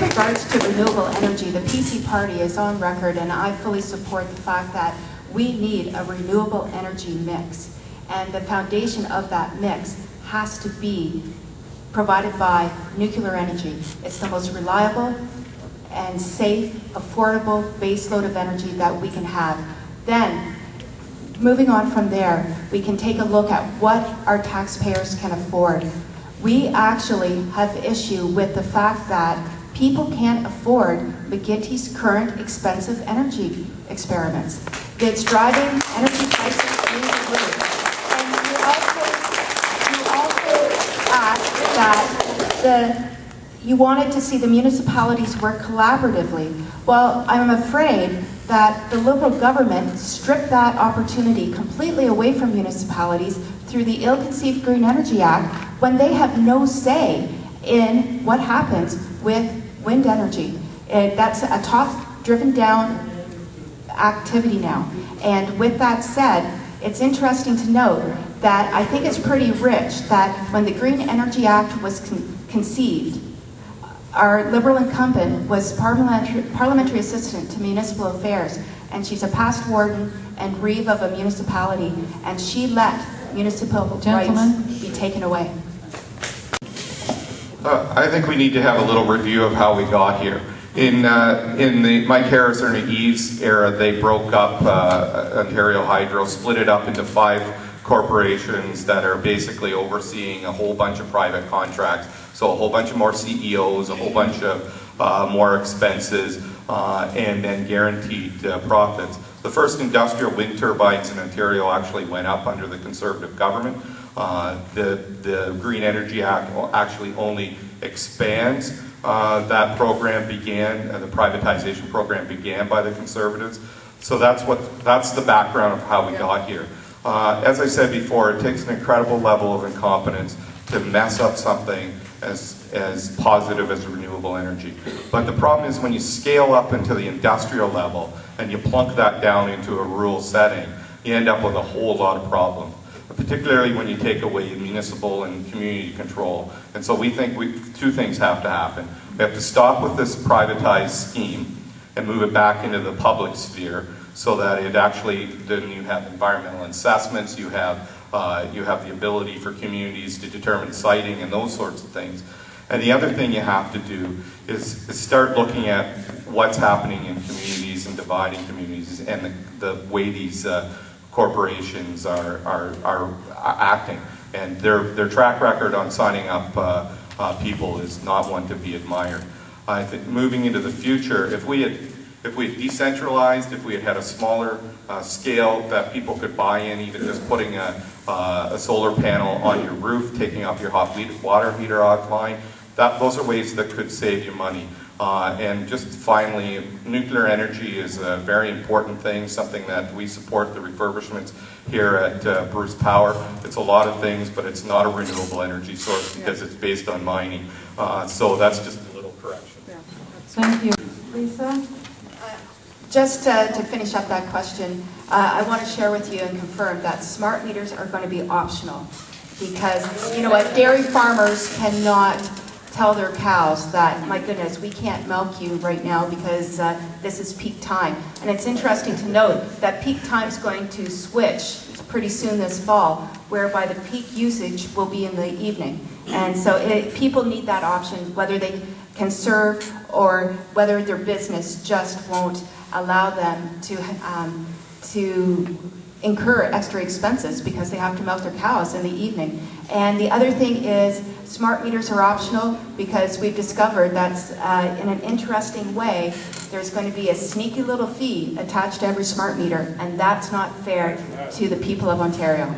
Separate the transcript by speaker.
Speaker 1: regards to renewable energy, the PC Party is on record, and I fully support the fact that we need a renewable energy mix. And the foundation of that mix has to be provided by nuclear energy. It's the most reliable and safe, affordable baseload of energy that we can have. Then, moving on from there, we can take a look at what our taxpayers can afford. We actually have issue with the fact that people can't afford McGinty's current expensive energy experiments. It's driving energy prices through the roof. And you also asked that you wanted to see the municipalities work collaboratively. Well, I'm afraid that the Liberal government stripped that opportunity completely away from municipalities through the ill-conceived Green Energy Act when they have no say in what happens with wind energy. That's a top-driven down activity now. And with that said, it's interesting to note that I think it's pretty rich that when the Green Energy Act was conceived, our Liberal incumbent was parliamentary assistant to municipal affairs, and she's a past warden and reeve of a municipality, and she let municipal rights be taken away.
Speaker 2: I think we need to have a little review of how we got here. In the Mike Harris or Eves era, they broke up Ontario Hydro, split it up into 5 corporations that are basically overseeing a whole bunch of private contracts. So a whole bunch of more CEOs, a whole bunch of more expenses, and then guaranteed profits. The first industrial wind turbines in Ontario actually went up under the Conservative government. The Green Energy Act actually only expands that program began, the privatization program began by the Conservatives. So that's the background of how we got here. As I said before, it takes an incredible level of incompetence to mess up something as positive as renewable energy. But the problem is when you scale up into the industrial level and you plunk that down into a rural setting, you end up with a whole lot of problems, particularly when you take away municipal and community control. And so we think two things have to happen. We have to stop with this privatized scheme and move it back into the public sphere so that it actually, then you have environmental assessments, you have the ability for communities to determine siting and those sorts of things. And the other thing you have to do is start looking at what's happening in communities and dividing communities and the way these corporations are acting. And their track record on signing up people is not one to be admired. I think moving into the future, if we had decentralized, if we had had a smaller scale that people could buy in, even just putting a solar panel on your roof, taking off your hot water heater offline, those are ways that could save you money. And just finally, nuclear energy is a very important thing, something that we support the refurbishments here at Bruce Power. It's a lot of things, but it's not a renewable energy source because it's based on mining. So that's just a little correction.
Speaker 3: Yeah. Thank you. Lisa?
Speaker 1: Just to finish up that question, I want to share with you and confirm that smart meters are going to be optional because, you know what, dairy farmers cannot tell their cows that, my goodness, we can't milk you right now because this is peak time. And it's interesting to note that peak time is going to switch pretty soon this fall, whereby the peak usage will be in the evening. And so people need that option, whether they can serve or whether their business just won't allow them to incur extra expenses because they have to milk their cows in the evening. And the other thing is smart meters are optional because we've discovered that in an interesting way there's going to be a sneaky little fee attached to every smart meter, and that's not fair to the people of Ontario.